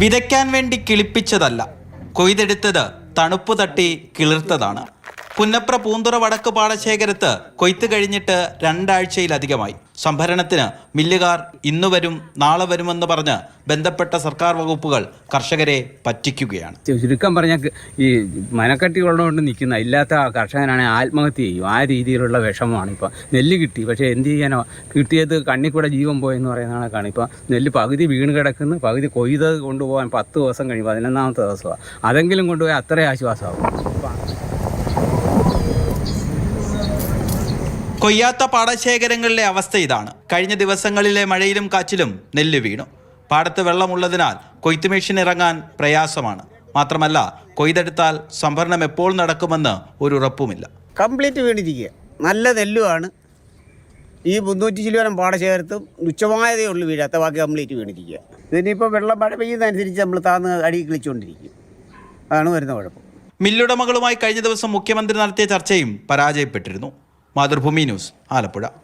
വിതയ്ക്കാൻ വേണ്ടി കിളിപ്പിച്ചതല്ല, കൊയ്തെടുത്തത് തണുപ്പ് തട്ടി കിളിർത്തതാണ്. പുന്നപ്ര പൂന്തുറ വടക്ക് പാടശേഖരത്ത് കൊയ്ത്ത് കഴിഞ്ഞിട്ട് 2 ആഴ്ചയിലധികമായി. സംഭരണത്തിന് മില്ലുകാർ ഇന്നു വരും നാളെ വരുമെന്ന് പറഞ്ഞ് ബന്ധപ്പെട്ട സർക്കാർ വകുപ്പുകൾ കർഷകരെ പറ്റിക്കുകയാണ്. ചുരുക്കം പറഞ്ഞാൽ ഈ മനക്കട്ടി ഉള്ളതുകൊണ്ട് നിൽക്കുന്ന ഇല്ലാത്ത കർഷകനാണെങ്കിൽ ആത്മഹത്യ ചെയ്യും. ആ രീതിയിലുള്ള വിഷമമാണ്. ഇപ്പോൾ നെല്ല് കിട്ടി, പക്ഷേ എന്ത് ചെയ്യാനോ, കിട്ടിയത് കണ്ണിൽ കൂടെ ജീവൻ പോയെന്ന് പറയുന്ന കണക്കാണ്. ഇപ്പോൾ നെല്ല് പകുതി വീണ് കിടക്കുന്നു, പകുതി കൊയ്ത് കൊണ്ടുപോകാൻ 10 ദിവസം കഴിയും, 11ാമത്തെ ദിവസമാണ്. അതെങ്കിലും കൊണ്ടുപോയി അത്രയും ആശ്വാസമാകും. കൊയ്യാത്ത പാടശേഖരങ്ങളിലെ അവസ്ഥ ഇതാണ്. കഴിഞ്ഞ ദിവസങ്ങളിലെ മഴയിലും കാറ്റിലും നെല്ല് വീണു. പാടത്ത് വെള്ളമുള്ളതിനാൽ കൊയ്ത്ത് മെഷീൻ ഇറങ്ങാൻ പ്രയാസമാണ്. മാത്രമല്ല, കൊയ്തെടുത്താൽ സംഭരണം എപ്പോൾ നടക്കുമെന്ന് ഒരു ഉറപ്പുമില്ല. കംപ്ലീറ്റ് വീണിരിക്കുക. നല്ല നെല്ലുമാണ്. ഈ 300 ശതമാനം പാടശേഖരത്തും തുച്ഛമായതേ ഉള്ളൂ വീഴാത്ത, ബാക്കി കംപ്ലീറ്റ് വീണിരിക്കുക. ഇതിനിപ്പോൾ വെള്ളം മഴ പെയ്യുന്നതനുസരിച്ച് നമ്മൾ താന്ന് അടി കിളിച്ചുകൊണ്ടിരിക്കും. അതാണ് വരുന്ന കുഴപ്പം. മില്ലുടമകളുമായി കഴിഞ്ഞ ദിവസം മുഖ്യമന്ത്രി നടത്തിയ ചർച്ചയും പരാജയപ്പെട്ടിരുന്നു. മാതൃഭൂമി ന്യൂസ്, ആലപ്പുഴ.